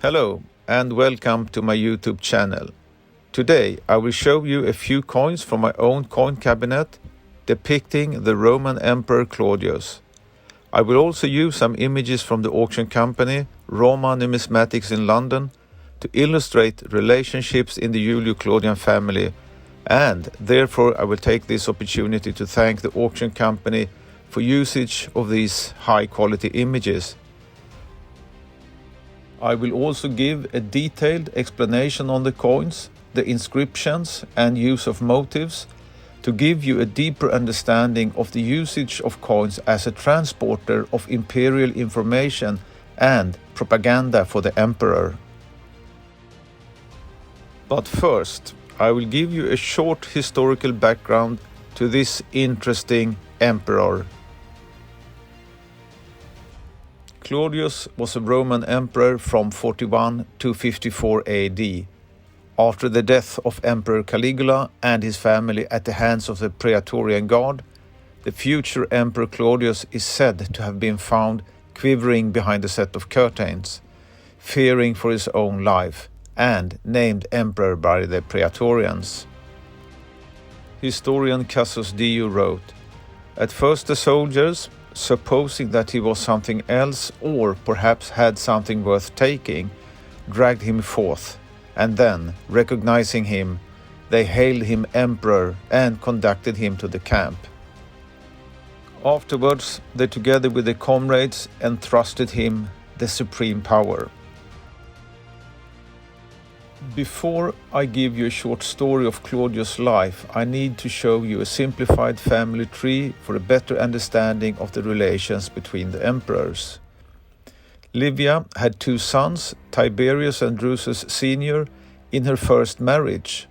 Hello and welcome to my YouTube channel. Today I will show you a few coins from my own coin cabinet depicting the Roman Emperor Claudius. I will also use some images from the auction company Roma Numismatics in London to illustrate relationships in the Julio-Claudian family, and therefore I will take this opportunity to thank the auction company for usage of these high quality images. I will also give a detailed explanation on the coins, the inscriptions and use of motifs to give you a deeper understanding of the usage of coins as a transporter of imperial information and propaganda for the emperor. But first, I will give you a short historical background to this interesting emperor. Claudius was a Roman emperor from 41 to 54 AD. After the death of Emperor Caligula and his family at the hands of the Praetorian Guard, the future Emperor Claudius is said to have been found quivering behind a set of curtains, fearing for his own life, and named emperor by the Praetorians. Historian Cassius Dio wrote, "At first the soldiers, supposing that he was something else or perhaps had something worth taking, dragged him forth, and then, recognizing him, they hailed him emperor and conducted him to the camp. Afterwards, they together with their comrades entrusted him the supreme power." Before I give you a short story of Claudius' life, I need to show you a simplified family tree for a better understanding of the relations between the emperors. Livia had two sons, Tiberius and Drusus Sr., in her first marriage,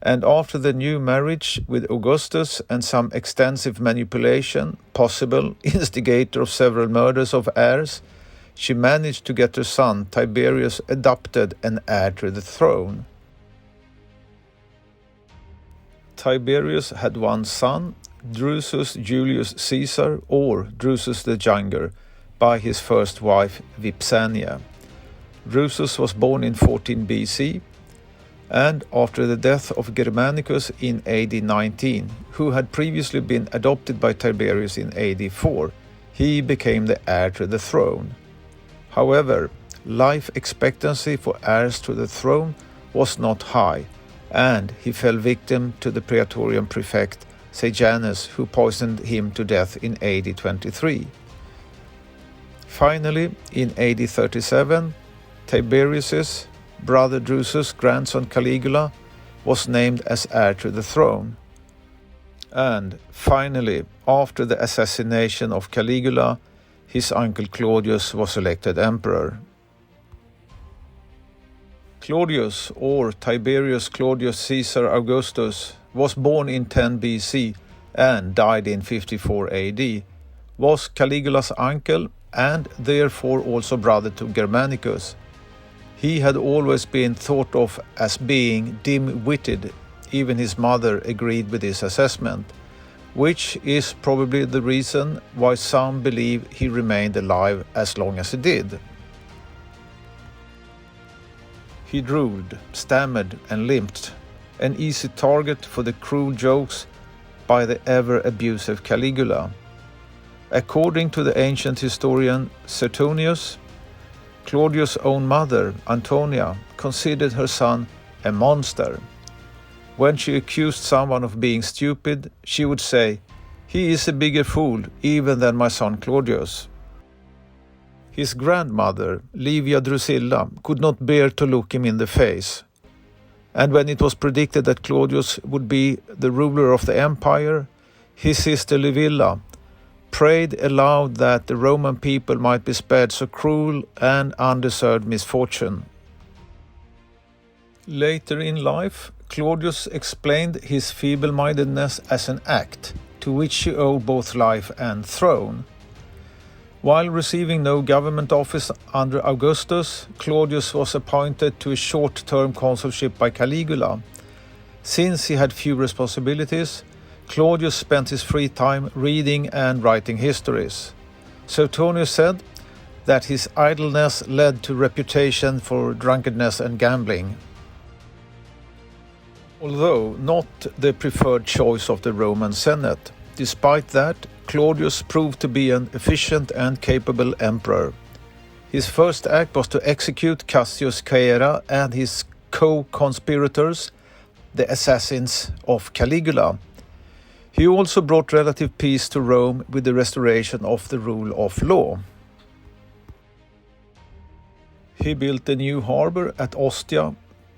and after the new marriage with Augustus and some extensive manipulation, possible instigator of several murders of heirs, she managed to get her son Tiberius adopted and heir to the throne. Tiberius had one son, Drusus Julius Caesar, or Drusus the Younger, by his first wife Vipsania. Drusus was born in 14 BC, and after the death of Germanicus in AD 19, who had previously been adopted by Tiberius in AD 4, he became the heir to the throne. However, life expectancy for heirs to the throne was not high, and he fell victim to the Praetorian prefect Sejanus, who poisoned him to death in AD 23. Finally, in AD 37, Tiberius's brother Drusus' grandson Caligula was named as heir to the throne. And finally, after the assassination of Caligula, his uncle Claudius was elected emperor. Claudius, or Tiberius Claudius Caesar Augustus, was born in 10 BC and died in 54 AD, was Caligula's uncle and therefore also brother to Germanicus. He had always been thought of as being dim-witted. Even his mother agreed with this assessment, which is probably the reason why some believe he remained alive as long as he did. He drooled, stammered and limped, an easy target for the cruel jokes by the ever-abusive Caligula. According to the ancient historian Sestertius, Claudius' own mother, Antonia, considered her son a monster. When she accused someone of being stupid, she would say, "He is a bigger fool even than my son Claudius." His grandmother, Livia Drusilla, could not bear to look him in the face. And when it was predicted that Claudius would be the ruler of the empire, his sister Livilla prayed aloud that the Roman people might be spared so cruel and undeserved misfortune. Later in life, Claudius explained his feeble-mindedness as an act, to which he owed both life and throne. While receiving no government office under Augustus, Claudius was appointed to a short-term consulship by Caligula. Since he had few responsibilities, Claudius spent his free time reading and writing histories. Suetonius said, that his idleness led to reputation for drunkenness and gambling. Although not the preferred choice of the Roman Senate, despite that, Claudius proved to be an efficient and capable emperor. His first act was to execute Cassius Caera and his co-conspirators, the assassins of Caligula. He also brought relative peace to Rome with the restoration of the rule of law. He built a new harbour at Ostia.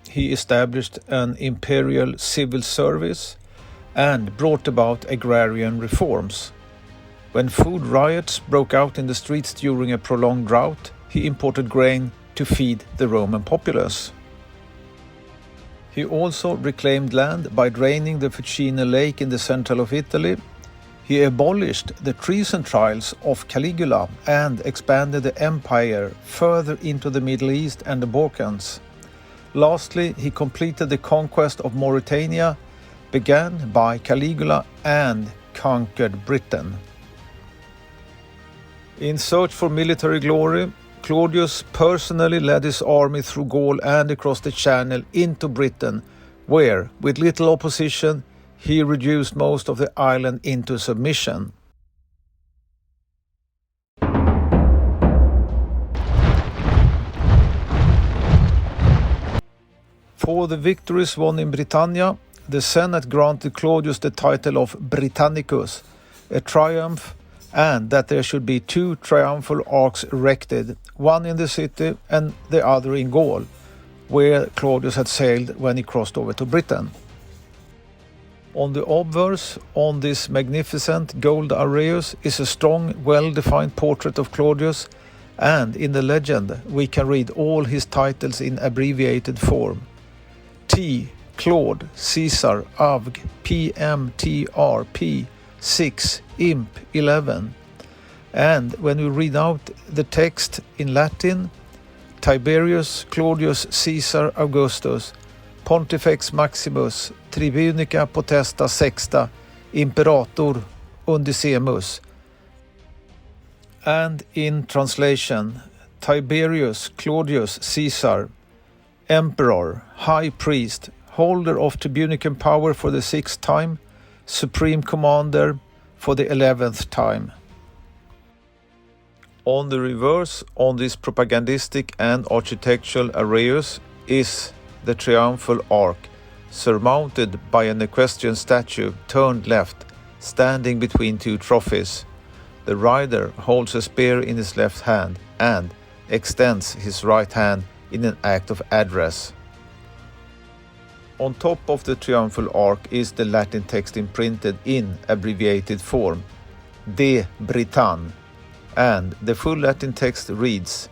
He established an imperial civil service and brought about agrarian reforms. When food riots broke out in the streets during a prolonged drought, he imported grain to feed the Roman populace. He also reclaimed land by draining the Fucine Lake in the central of Italy. He abolished the treason trials of Caligula and expanded the empire further into the Middle East and the Balkans. Lastly, he completed the conquest of Mauritania, began by Caligula, and conquered Britain. In search for military glory, Claudius personally led his army through Gaul and across the Channel into Britain, where, with little opposition, he reduced most of the island into submission. For the victories won in Britannia, the Senate granted Claudius the title of Britannicus, a triumph, and that there should be 2 triumphal arcs erected, one in the city and the other in Gaul, where Claudius had sailed when he crossed over to Britain. On the obverse on this magnificent gold Aureus is a strong, well-defined portrait of Claudius, and in the legend we can read all his titles in abbreviated form: T. Claude, Caesar, Avg, PM, TR, P, 6, Imp, 11. And when we read out the text in Latin, Tiberius, Claudius, Caesar, Augustus, Pontifex Maximus, Tribunica Potesta Sexta, Imperator Undicimus. And in translation, Tiberius, Claudius, Caesar, Emperor, High Priest, holder of tribunican power for the 6th time, Supreme Commander for the 11th time. On the reverse, on this propagandistic and architectural Aureus, is the triumphal arch, surmounted by an equestrian statue turned left, standing between 2 trophies. The rider holds a spear in his left hand and extends his right hand in an act of address. On top of the triumphal arch is the Latin text imprinted in abbreviated form, De Britann, and the full Latin text reads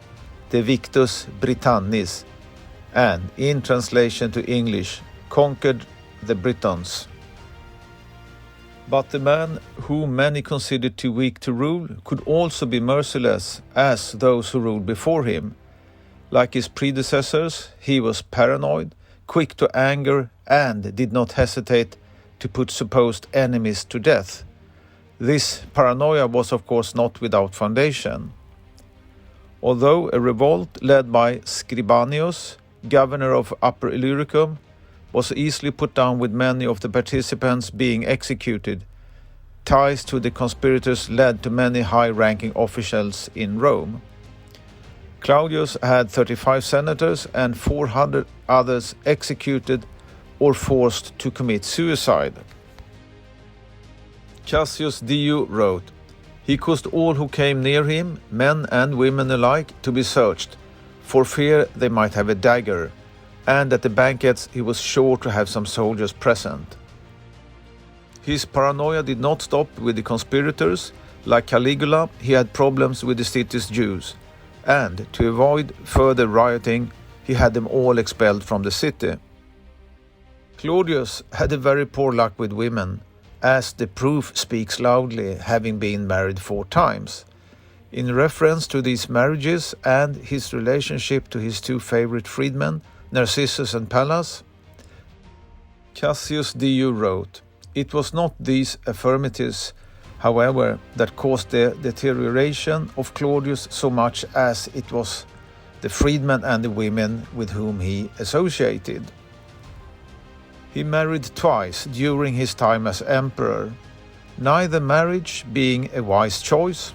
De Victus Britannis, and in translation to English, conquered the Britons. But the man whom many considered too weak to rule could also be merciless as those who ruled before him. Like his predecessors, he was paranoid, quick to anger, and did not hesitate to put supposed enemies to death. This paranoia was of course not without foundation. Although a revolt led by Scribanius, governor of Upper Illyricum, was easily put down with many of the participants being executed, ties to the conspirators led to many high-ranking officials in Rome. Claudius had 35 senators and 400 others executed or forced to commit suicide. Cassius Dio wrote, "He caused all who came near him, men and women alike, to be searched, for fear they might have a dagger, and at the banquets he was sure to have some soldiers present." His paranoia did not stop with the conspirators. Like Caligula, he had problems with the city's Jews, and to avoid further rioting, he had them all expelled from the city. Claudius had a very poor luck with women, as the proof speaks loudly, having been married 4 times. In reference to these marriages and his relationship to his 2 favorite freedmen, Narcissus and Pallas, Cassius Dio wrote, "It was not these affirmatives however, that caused the deterioration of Claudius so much as it was the freedmen and the women with whom he associated. He married twice during his time as emperor, neither marriage being a wise choice.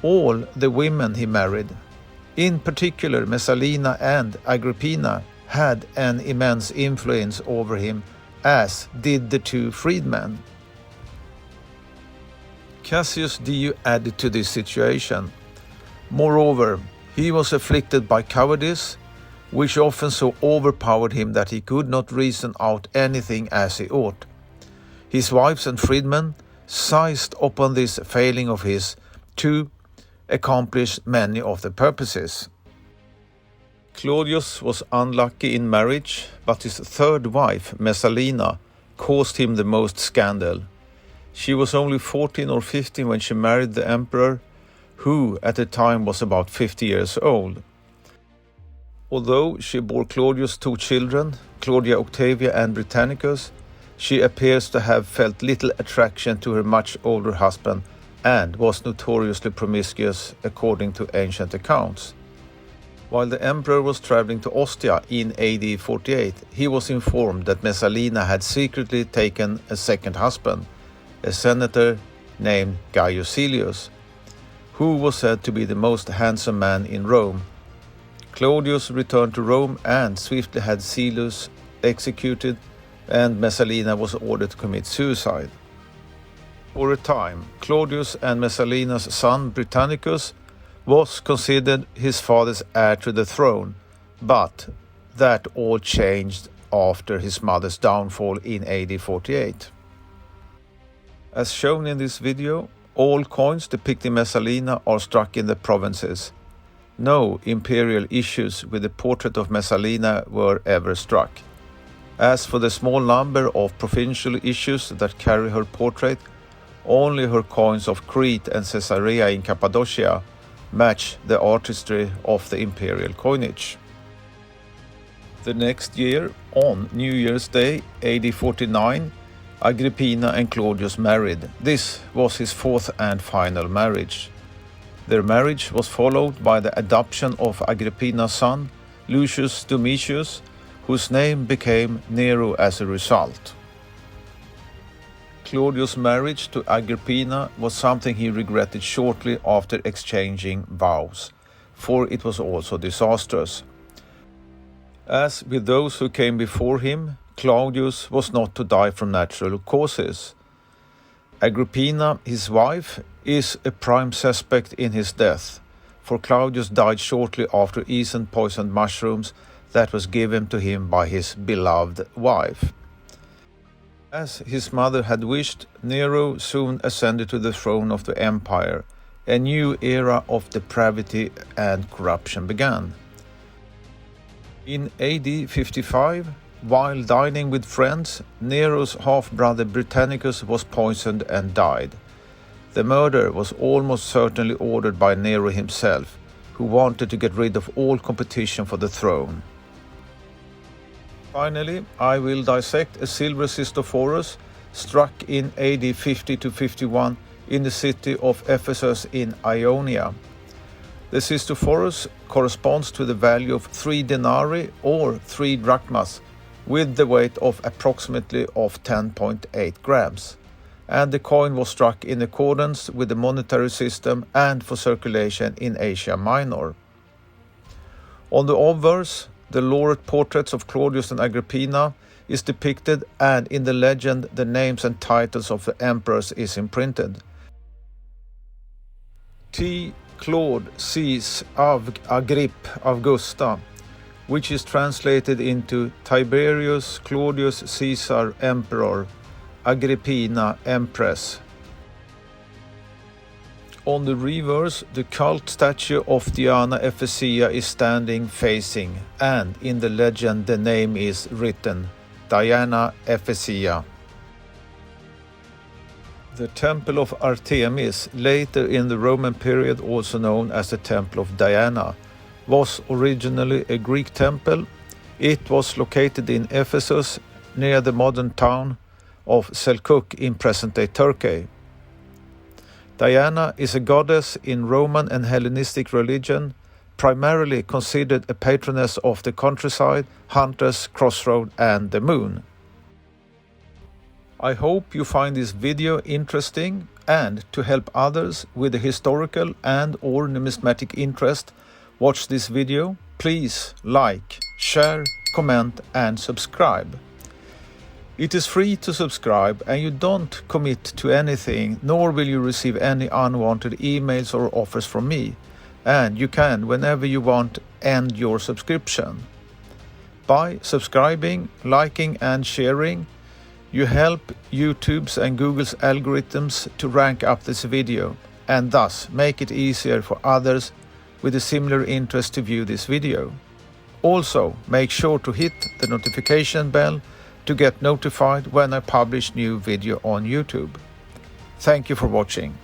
All the women he married, in particular Messalina and Agrippina, had an immense influence over him, as did the two freedmen. Cassius Dio added to this situation. Moreover, he was afflicted by cowardice, which often so overpowered him that he could not reason out anything as he ought. His wives and freedmen seized upon this failing of his to accomplish many of the purposes. Claudius was unlucky in marriage, but his third wife, Messalina, caused him the most scandal. She was only 14 or 15 when she married the emperor, who at the time was about 50 years old. Although she bore Claudius 2 children, Claudia Octavia and Britannicus, she appears to have felt little attraction to her much older husband and was notoriously promiscuous according to ancient accounts. While the emperor was traveling to Ostia in AD 48, he was informed that Messalina had secretly taken a second husband, a senator named Gaius Celius, who was said to be the most handsome man in Rome. Claudius returned to Rome and swiftly had Celius executed, and Messalina was ordered to commit suicide. For a time, Claudius and Messalina's son Britannicus was considered his father's heir to the throne, but that all changed after his mother's downfall in AD 48. As shown in this video, all coins depicting Messalina are struck in the provinces. No imperial issues with the portrait of Messalina were ever struck. As for the small number of provincial issues that carry her portrait, only her coins of Crete and Caesarea in Cappadocia match the artistry of the imperial coinage. The next year, on New Year's Day, AD 49, Agrippina and Claudius married. This was his fourth and final marriage. Their marriage was followed by the adoption of Agrippina's son, Lucius Domitius, whose name became Nero as a result. Claudius' marriage to Agrippina was something he regretted shortly after exchanging vows, for it was also disastrous. As with those who came before him, Claudius was not to die from natural causes. Agrippina, his wife, is a prime suspect in his death, for Claudius died shortly after eating poisoned mushrooms that was given to him by his beloved wife. As his mother had wished, Nero soon ascended to the throne of the empire. A new era of depravity and corruption began. In AD 55, while dining with friends, Nero's half-brother Britannicus was poisoned and died. The murder was almost certainly ordered by Nero himself, who wanted to get rid of all competition for the throne. Finally, I will dissect a silver Sistophorus struck in AD 50 to 51 in the city of Ephesus in Ionia. The Sistophorus corresponds to the value of 3 denarii or 3 drachmas, with the weight of approximately of 10.8 grams, and the coin was struck in accordance with the monetary system and for circulation in Asia Minor. On the obverse, the laureate portraits of Claudius and Agrippina is depicted, and in the legend the names and titles of the emperors is imprinted. T. Claude Cis Agripp Augusta, which is translated into Tiberius Claudius Caesar Emperor, Agrippina Empress. On the reverse, the cult statue of Diana Ephesia is standing facing, and in the legend the name is written, Diana Ephesia. The Temple of Artemis, later in the Roman period also known as the Temple of Diana, was originally a Greek temple. It was located in Ephesus, near the modern town of Selçuk in present-day Turkey. Diana is a goddess in Roman and Hellenistic religion, primarily considered a patroness of the countryside, hunters, crossroad and the moon. I hope you find this video interesting, and to help others with a historical and or numismatic interest watch this video, please like, share, comment and subscribe. It is free to subscribe and you don't commit to anything, nor will you receive any unwanted emails or offers from me, and you can, whenever you want, end your subscription. By subscribing, liking and sharing, you help YouTube's and Google's algorithms to rank up this video and thus make it easier for others with a similar interest to view this video. Also, make sure to hit the notification bell to get notified when I publish new video on YouTube. Thank you for watching.